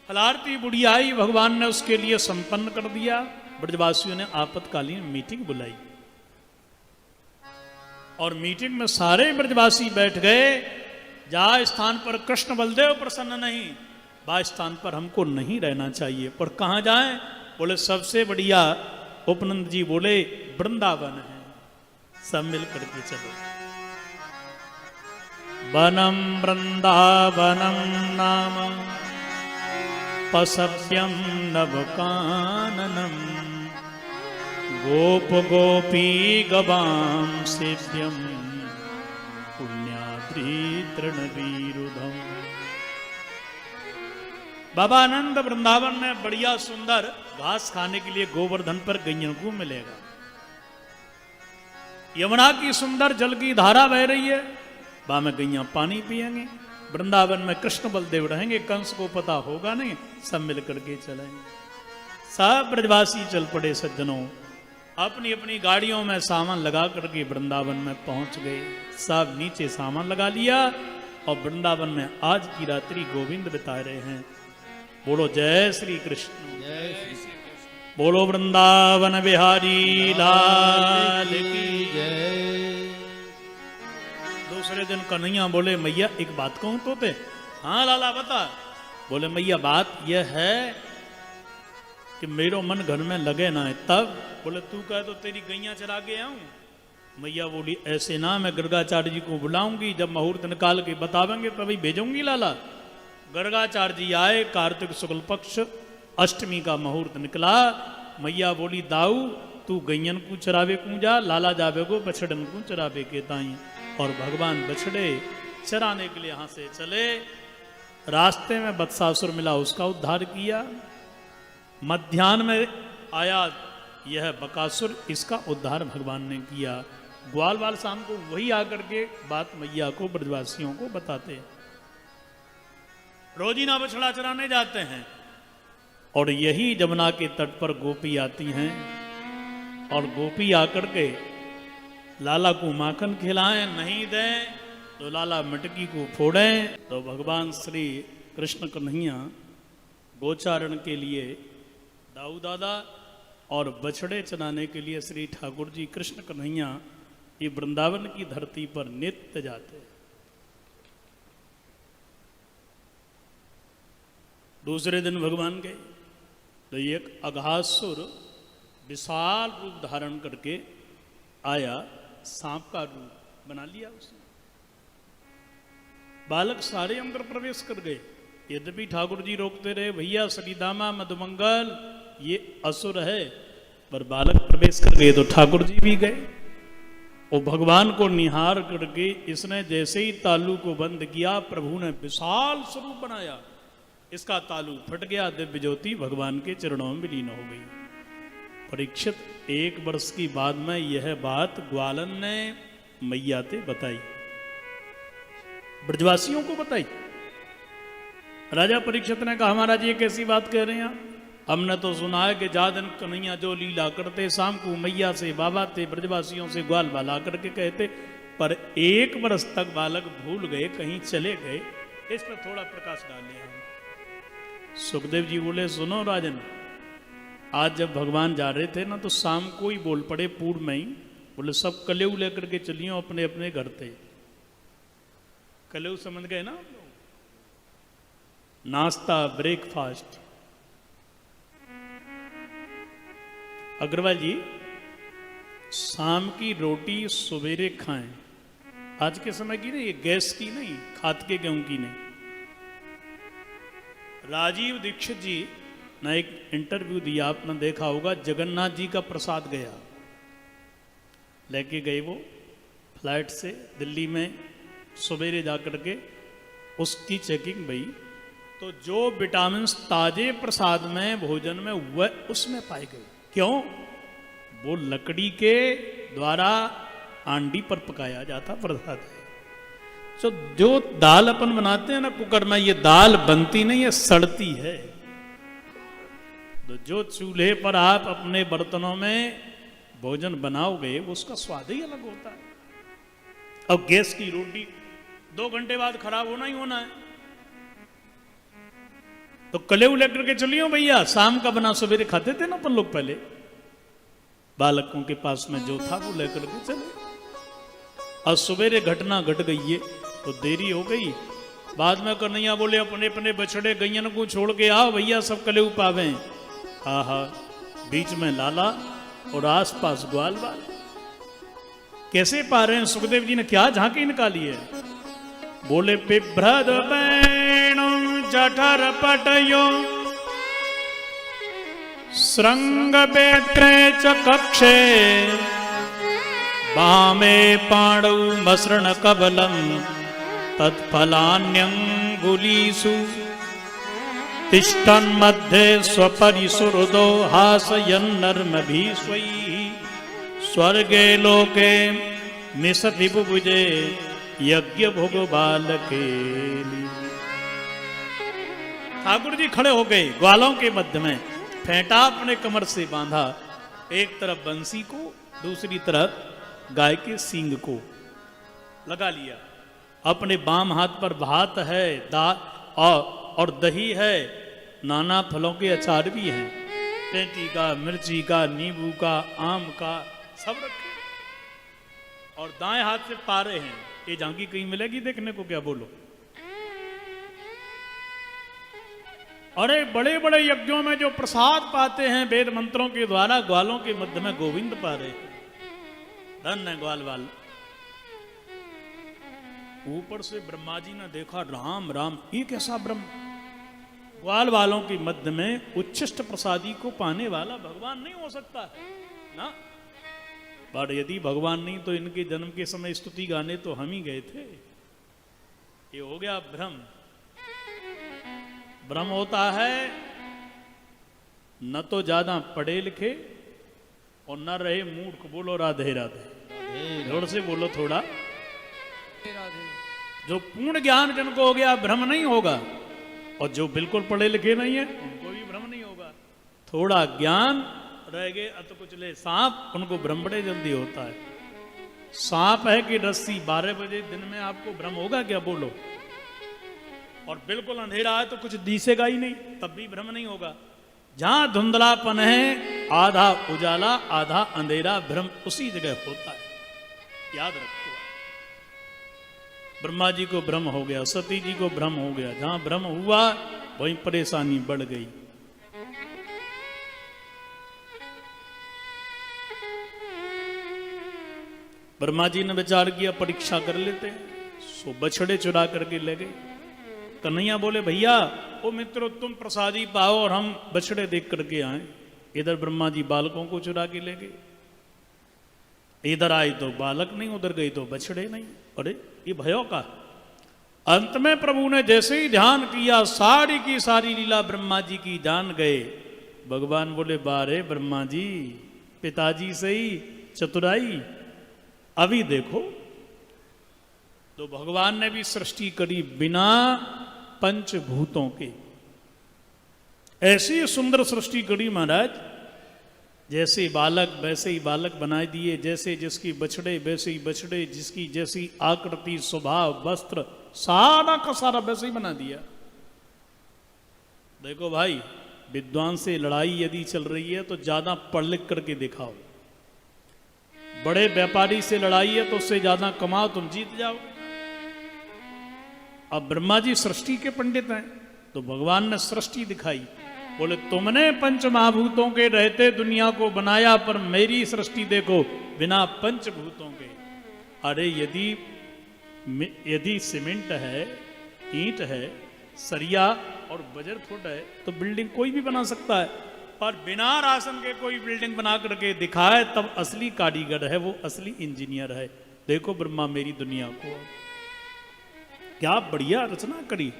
फलारती बुढ़िया आई, भगवान ने उसके लिए संपन्न कर दिया। ब्रजवासियों ने आपातकालीन मीटिंग बुलाई और मीटिंग में सारे ब्रजवासी बैठ गए। जहां स्थान पर कृष्ण बलदेव प्रसन्न नहीं, वह स्थान पर हमको नहीं रहना चाहिए। पर कहां जाएं? बोले सबसे बढ़िया उपनंद जी बोले वृंदावन है, सब मिल करके चलो। वनम वृंदावनम नाम पसभ्यम नवकाननम गोप गोपी गवाम सेव्यम पुण्याद्रि तृणवीरुधम। बाबा आनंद वृंदावन में बढ़िया सुंदर घास खाने के लिए गोवर्धन पर गैयन को मिलेगा। यमुना की सुंदर जल की धारा बह रही है, वहां में गैया पानी पिएंगे। वृंदावन में कृष्ण बलदेव रहेंगे, कंस को पता होगा नहीं, सब मिल करके चलेंगे। सब ब्रजवासी चल पड़े सज्जनों, अपनी अपनी गाड़ियों में सामान लगा करके वृंदावन में पहुंच गए। सब नीचे सामान लगा लिया और वृंदावन में आज की रात्रि गोविंद बिता रहे हैं। बोलो जय श्री कृष्ण, जय श्री बोलो वृंदावन बिहारी लाल की जय। दूसरे दिन कन्हैया बोले मैया एक बात कहूं तो ते? हाँ लाला बता। बोले मैया बात यह है कि मेरो मन घर में लगे ना है। तब बोले तू कहे तो तेरी गैया चरा के आऊं। मैया बोली ऐसे ना, मैं गर्गाचार्य जी को बुलाऊंगी, जब मुहूर्त निकाल के बतावेंगे तभी भेजूंगी लाला। गर्गाचार्य जी आए, कार्तिक शुक्ल पक्ष अष्टमी का मुहूर्त निकला। मैया बोली दाऊ तू गैयन को चरावे को जा, लाला जावे को बछड़न को चरावे के ताई। और भगवान बछड़े चराने के लिए यहां से चले। रास्ते में बत्सासुर मिला, उसका उद्धार किया। मध्याह्न में आया यह बकासुर, इसका उद्धार भगवान ने किया। ग्वाल बाल शाम को वही आकर के बात मैया को ब्रजवासियों को बताते। रोजीना बछड़ा चराने जाते हैं और यही जमुना के तट पर गोपी आती हैं और गोपी आकर के लाला को माखन खिलाएं, नहीं दें तो लाला मटकी को फोड़ें। तो भगवान श्री कृष्ण कन्हैया गोचारण के लिए दाऊ दादा और बछड़े चराने के लिए श्री ठाकुर जी कृष्ण कन्हैया ये वृंदावन की धरती पर नित्य जाते। दूसरे दिन भगवान गए तो एक अघासुर विशाल रूप धारण करके आया, सांप का रूप बना लिया उसने। बालक सारे अंदर प्रवेश कर गए, यद्यपि ठाकुर जी रोकते रहे, भैया सलीदामा मधुमंगल ये असुर है, पर बालक प्रवेश कर गए तो ठाकुर जी भी गए। और भगवान को निहार करके इसने जैसे ही तालू को बंद किया, प्रभु ने विशाल स्वरूप बनाया, इसका तालू फट गया, दिव्य ज्योति भगवान के चरणों में विलीन हो गई। परीक्षित 1 वर्ष की बाद में यह बात ग्वालन ने मैया से बताई, ब्रजवासियों को बताई। राजा परीक्षित ने कहा महाराज ये कैसी बात कह रहे हैं आप? हमने तो सुना है कि जा दिन कन्हैया जो लीला करते, शाम को मैया से बाबा थे, ब्रजवासियों से ग्वाल बाला करके कहते, पर 1 वर्ष तक बालक भूल गए, कहीं चले गए। इस पर थोड़ा प्रकाश डाले हम। सुखदेव जी बोले सुनो राजन, आज जब भगवान जा रहे थे ना तो शाम को ही बोल पड़े पूर्व में ही, बोले सब कलेऊ लेकर के चलियो अपने अपने घर थे। कलेऊ समझ गए ना, नाश्ता ब्रेकफास्ट। अग्रवाल जी शाम की रोटी सवेरे खाएं, आज के समय की नहीं, ये गैस की नहीं, खाद के गेहूं की नहीं। राजीव दीक्षित जी ने एक इंटरव्यू दिया, आपने देखा होगा, जगन्नाथ जी का प्रसाद गया लेके गए वो फ्लाइट से दिल्ली में, सवेरे जाकर के उसकी चेकिंग भई तो जो विटामिन ताजे प्रसाद में भोजन में वह उसमें पाए गए। क्यों? वो लकड़ी के द्वारा आंडी पर पकाया जाता प्रसाद है। तो जो दाल अपन बनाते हैं ना कुकर में, ये दाल बनती नहीं है, सड़ती है। तो जो चूल्हे पर आप अपने बर्तनों में भोजन बनाओगे उसका स्वाद ही अलग होता है। अब गैस की रोटी 2 घंटे बाद खराब होना ही होना है। तो कलेऊ लेकर के चलियो भैया, शाम का बना सवेरे खाते थे ना अपन लोग पहले, बालकों के पास में जो था वो लेकर के चले। और सवेरे घटना घट गई है तो देरी हो गई। बाद में कन्हैया बोले अपने अपने बछड़े गैयन को छोड़ के आओ भैया, सब कलेऊ पावे। हा हा, बीच में लाला और आसपास ग्वाल बाल। कैसे पा रहे हैं? सुखदेव जी ने क्या झांकी निकाली है? बोले पिभ्रद बैणुम जठर पटयो श्रृंग बेत्रे च कक्षे वामे पाणौ मसृण कबलम तत्फलान्यंगुलीषु तिष्ठन् मध्ये स्वपरिसुहृदो हासयन्नर्मभिस्वैः स्वर्गे लोके मिषति बुभुजे यज्ञ भोग बालके। ठाकुर जी खड़े हो गए ग्वालों के मध्य में, फेंटा अपने कमर से बांधा, एक तरफ बंसी को दूसरी तरफ गाय के सींग को लगा लिया। अपने बाम हाथ पर भात है, दाल और दही है, नाना फलों के अचार भी हैं, टेंटी का, मिर्ची का, नींबू का, आम का, सब रखे। और दाएं हाथ से पारे हैं। ये झांकी कहीं मिलेगी देखने को? क्या बोलो? अरे बड़े बड़े यज्ञों में जो प्रसाद पाते हैं वेद मंत्रों के द्वारा, ग्वालों के मध्य में गोविंद पारे। धन है ग्वाल वाल। ऊपर से ब्रह्मा जी ने देखा, राम राम, ये कैसा ब्रह्म? ग्वाल वालों के मध्य में उच्छिष्ट प्रसादी को पाने वाला भगवान नहीं हो सकता है ना। पर यदि भगवान नहीं तो इनके जन्म के समय स्तुति गाने तो हम ही गए थे। ये हो गया भ्रम। भ्रम होता है न तो ज्यादा पढ़े लिखे और न रहे मूर्ख। बोलो राधे राधे, जोर से बोलो थोड़ा। जो पूर्ण ज्ञान जिनको हो गया भ्रम नहीं होगा, और जो बिल्कुल पढ़े लिखे नहीं है उनको भी भ्रम नहीं होगा। थोड़ा ज्ञान रह गए अतकुचले सांप, उनको भ्रम बड़े जल्दी होता है। सांप है कि रस्सी, 12 बजे दिन में आपको भ्रम होगा क्या? बोलो। और बिल्कुल अंधेरा है तो कुछ दिसेगा ही नहीं, तब भी भ्रम नहीं होगा। जहां धुंधलापन है, आधा उजाला आधा अंधेरा, भ्रम उसी जगह होता है, याद रखो। ब्रह्मा जी को भ्रम हो गया, सती जी को भ्रम हो गया। जहां भ्रम हुआ वहीं परेशानी बढ़ गई। ब्रह्मा जी ने विचार किया परीक्षा कर लेते, सो बछड़े चुरा करके ले गए। कन्हैया बोले भैया ओ मित्रों, तुम प्रसादी पाओ और हम बछड़े देख करके आए। इधर ब्रह्मा जी बालकों को चुरा के ले गए। इधर आए तो बालक नहीं, उधर गई तो बछड़े नहीं। अरे ये भयो का। अंत में प्रभु ने जैसे ही ध्यान किया, सारी की सारी लीला ब्रह्मा जी की जान गए। भगवान बोले बारे ब्रह्मा जी, पिताजी से ही चतुराई अभी देखो। तो भगवान ने भी सृष्टि करी बिना पंचभूतों के। ऐसी सुंदर सृष्टि करी महाराज, जैसे बालक वैसे ही बालक बनाए दिए, जैसे जिसकी बछड़े वैसे ही बछड़े, जिसकी जैसी आकृति स्वभाव वस्त्र सारा का सारा वैसे ही बना दिया। देखो भाई, विद्वान से लड़ाई यदि चल रही है तो ज्यादा पढ़ लिख करके दिखाओ। बड़े व्यापारी से लड़ाई है तो उससे ज्यादा कमाओ, तुम जीत जाओ। अब ब्रह्मा जी सृष्टि के पंडित हैं, तो भगवान ने सृष्टि दिखाई। बोले तुमने पंच महाभूतों के रहते दुनिया को बनाया, पर मेरी सृष्टि देखो बिना पंचभूतों के। अरे यदि सीमेंट है, ईंट है, सरिया और बजर फुट है तो बिल्डिंग कोई भी बना सकता है। पर बिना राशन के कोई बिल्डिंग बना करके दिखाए तब असली कारीगर है, वो असली इंजीनियर है। देखो ब्रह्मा मेरी दुनिया को क्या बढ़िया रचना करी।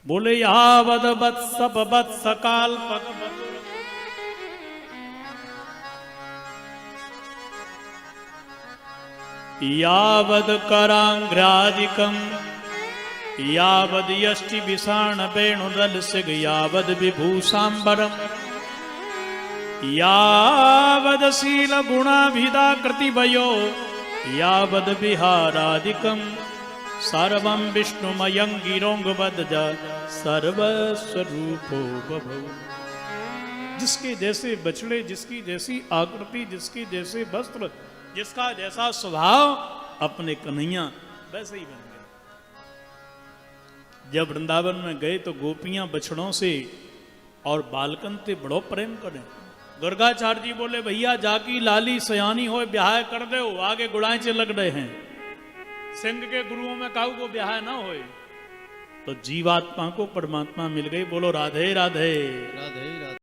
बोले यावद वत्स वत्स काल्पक यावद करांग्रादिकम यावद यष्टि विषाण वेणुदल सिग यावद विभूषांबरम यावद शील गुणाभिधा कृतिभयो यावद विहारादिकम सर्वं विष्णुमयं गिरोंगवदज सर्वस्वरूपो बभौ। जिसके जैसे बछड़े, जिसकी जैसी आकृति, जिसके जैसे वस्त्र, जिसका जैसा स्वभाव, अपने कन्हैया वैसे ही बन गए। जब वृंदावन में गए तो गोपियां बछड़ों से और बालकन से बड़ो प्रेम करें। दुर्गाचार्य जी बोले भैया जाकी लाली सयानी हो ब्याह कर दो, आगे गुड़ाई लग रहे हैं। सिंह के गुरुओं में काऊ को ब्याह ना होए। तो जीवात्मा को परमात्मा मिल गई। बोलो राधे राधे। राधे राधे।